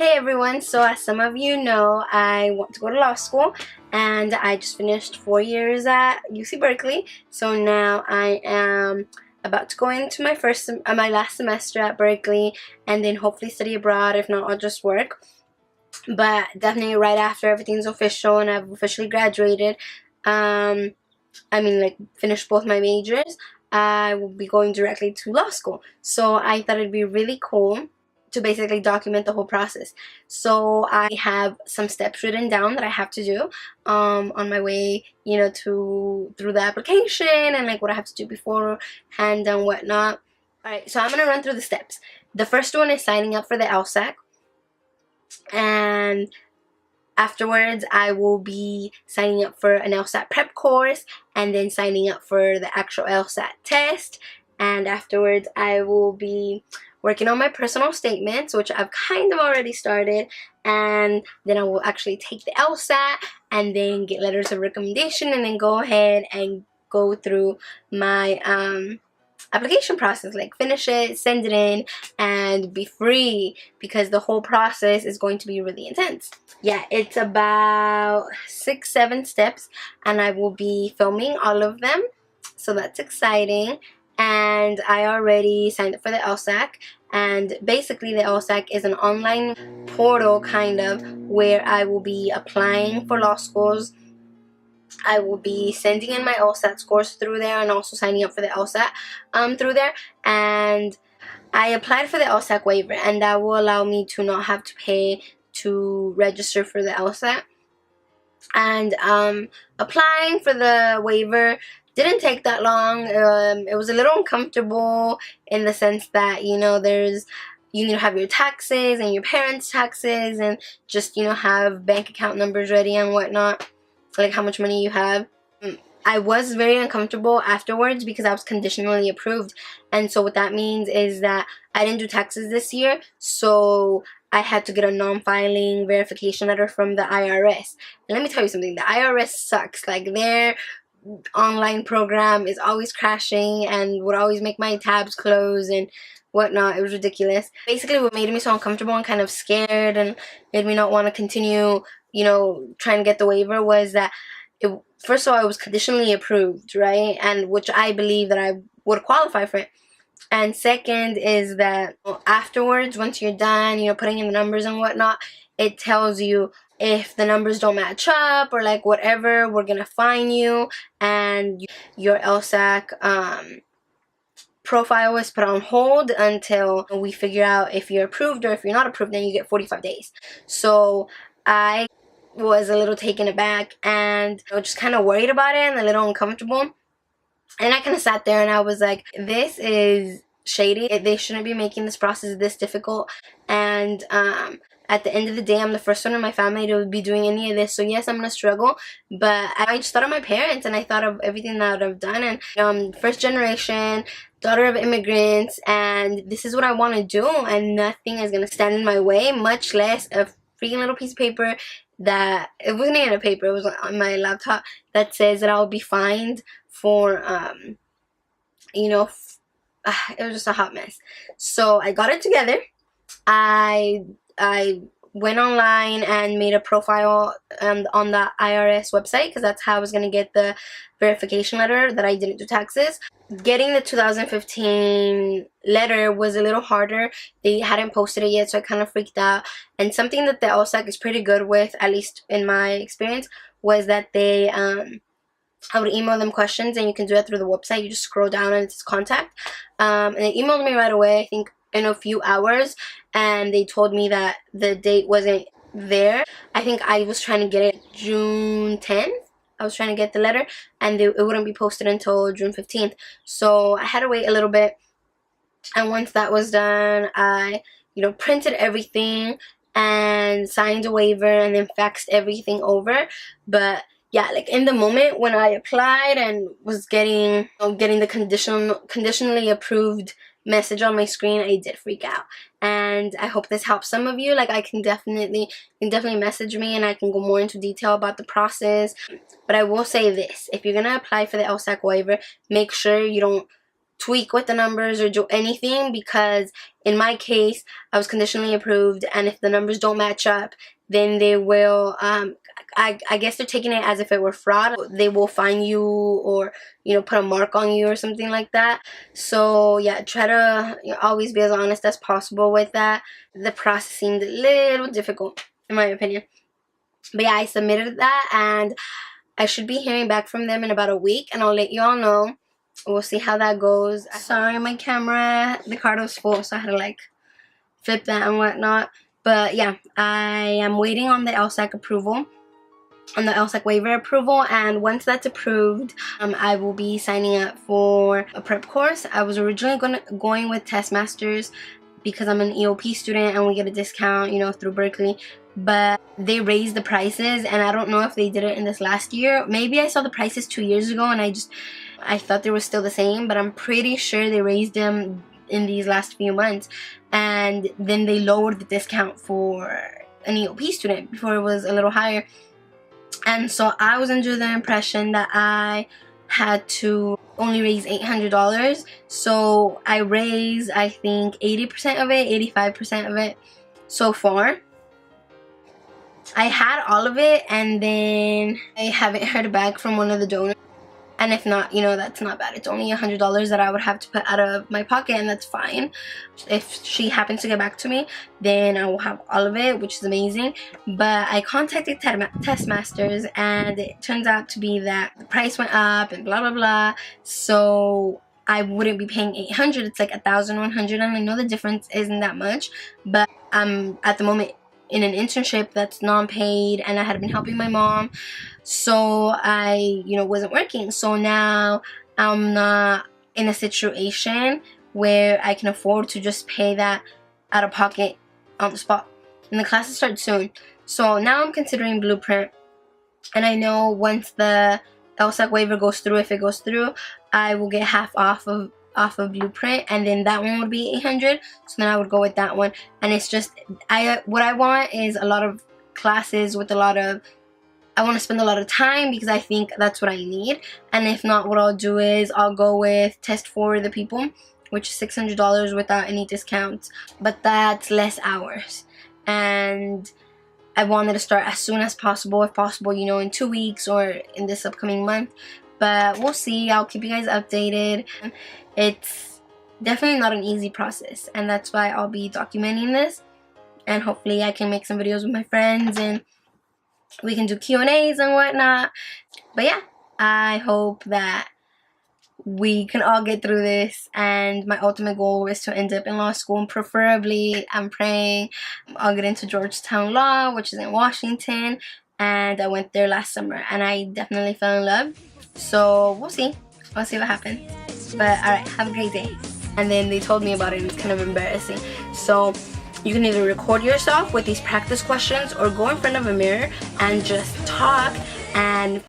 Hey everyone, so as some of you know, I want to go to law school and I just finished 4 years at UC Berkeley. So now I am about to go into my last semester at Berkeley and then hopefully study abroad. If not, I'll just work. But definitely right after everything's official and I've officially graduated, finished both my majors, I will be going directly to law school. So I thought it'd be really cool to basically document the whole process. So I have some steps written down that I have to do on my way, through the application and like what I have to do beforehand and whatnot. Alright, so I'm gonna run through the steps. The first one is signing up for the LSAC, and afterwards I will be signing up for an LSAT prep course and then signing up for the actual LSAT test, and afterwards I will be working on my personal statements, which I've kind of already started, and then I will actually take the LSAT and then get letters of recommendation and then go ahead and go through my application process, like finish it, send it in, and be free, because the whole process is going to be really intense. Yeah, it's about 6-7 steps and I will be filming all of them, so that's exciting. And I already signed up for the LSAC, and basically the LSAC is an online portal kind of where I will be applying for law schools. I will be sending in my LSAT scores through there and also signing up for the LSAT through there. And I applied for the LSAC waiver, and that will allow me to not have to pay to register for the LSAT. And applying for the waiver didn't take that long. It was a little uncomfortable in the sense that, you need to have your taxes and your parents' taxes and just, have bank account numbers ready and whatnot, like how much money you have. I was very uncomfortable afterwards because I was conditionally approved, and so what that means is that I didn't do taxes this year, so I had to get a non-filing verification letter from the IRS. And let me tell you something, the IRS sucks. Like, their online program is always crashing and would always make my tabs close and whatnot. It was ridiculous. Basically, what made me so uncomfortable and kind of scared and made me not want to continue, trying to get the waiver was that first of all, it was conditionally approved, right? And which I believe that I would qualify for it. And second is that afterwards, once you're done, putting in the numbers and whatnot, it tells you if the numbers don't match up or like whatever, we're gonna fine you, and your LSAC profile is put on hold until we figure out if you're approved, or if you're not approved, then you get 45 days. So I was a little taken aback and just kind of worried about it and a little uncomfortable. And I kind of sat there and I was like, this is shady. They shouldn't be making this process this difficult. And at the end of the day, I'm the first one in my family to be doing any of this. So yes, I'm going to struggle. But I just thought of my parents and I thought of everything that I've done. And first generation, daughter of immigrants, and this is what I want to do. And nothing is going to stand in my way, much less a freaking little piece of paper that, it wasn't even a paper, it was on my laptop, that says that I'll be fined for, it was just a hot mess. So I got it together. I went online and made a profile on the IRS website, because that's how I was going to get the verification letter that I didn't do taxes. Getting the 2015 letter was a little harder. They hadn't posted it yet, so I kind of freaked out. And something that the LSAC is pretty good with, at least in my experience, was that they I would email them questions, and you can do that through the website. You just scroll down and it's contact. And they emailed me right away, I think in a few hours, and they told me that the date wasn't there. I think I was trying to get it June 10th. I was trying to get the letter, and it wouldn't be posted until June 15th. So I had to wait a little bit. And once that was done, I, printed everything and signed a waiver and then faxed everything over. But yeah, like in the moment when I applied and was getting the conditionally approved message on my screen, I did freak out. And I hope this helps some of you. Like, you can definitely message me and I can go more into detail about the process. But I will say this, if you're gonna apply for the LSAC waiver, make sure you don't tweak with the numbers or do anything, because in my case I was conditionally approved, and if the numbers don't match up, then they will I guess they're taking it as if it were fraud. They will fine you, or put a mark on you or something like that. So yeah, try to always be as honest as possible with that. The process seemed a little difficult in my opinion, but yeah, I submitted that and I should be hearing back from them in about a week, and I'll let you all know. We'll see how that goes. Sorry, my camera, the card was full, so I had to like flip that and whatnot. But yeah, I am waiting on the LSAC approval, on the LSAC waiver approval, and once that's approved, I will be signing up for a prep course. I was originally going with Testmasters because I'm an EOP student and we get a discount, through Berkeley. But they raised the prices, and I don't know if they did it in this last year. Maybe I saw the prices 2 years ago and I thought they were still the same, but I'm pretty sure they raised them in these last few months, and then they lowered the discount for an EOP student. Before it was a little higher, and so I was under the impression that I had to only raise $800. So I raised, I think, 80% of it, 85% of it so far. I had all of it, and then I haven't heard back from one of the donors. And if not, that's not bad. It's only $100 that I would have to put out of my pocket, and that's fine. If she happens to get back to me, then I will have all of it, which is amazing. But I contacted Testmasters, and it turns out to be that the price went up and blah blah blah. So I wouldn't be paying $800. It's like $1,100, and I know the difference isn't that much, but I'm at the moment in an internship that's non-paid, and I had been helping my mom, so I wasn't working. So now I'm not in a situation where I can afford to just pay that out of pocket on the spot, and the classes start soon. So now I'm considering Blueprint, and I know once the LSAC waiver goes through, if it goes through, I will get half off of Blueprint, and then that one would be $800. So then I would go with that one. And it's just what I want is a lot of classes with I want to spend a lot of time, because I think that's what I need. And if not, what I'll do is I'll go with Test for the People, which is $600 without any discounts, but that's less hours, and I wanted to start as soon as possible, if possible, in 2 weeks or in this upcoming month. But we'll see. I'll keep you guys updated. It's definitely not an easy process, and that's why I'll be documenting this, and hopefully I can make some videos with my friends and we can do Q&As and whatnot. But yeah, I hope that we can all get through this, and my ultimate goal is to end up in law school, and preferably, I'm praying, I'll get into Georgetown Law, which is in Washington, and I went there last summer and I definitely fell in love. So we'll see what happens. But alright, have a great day. And then they told me about it, and it's kind of embarrassing. So you can either record yourself with these practice questions, or go in front of a mirror and just talk and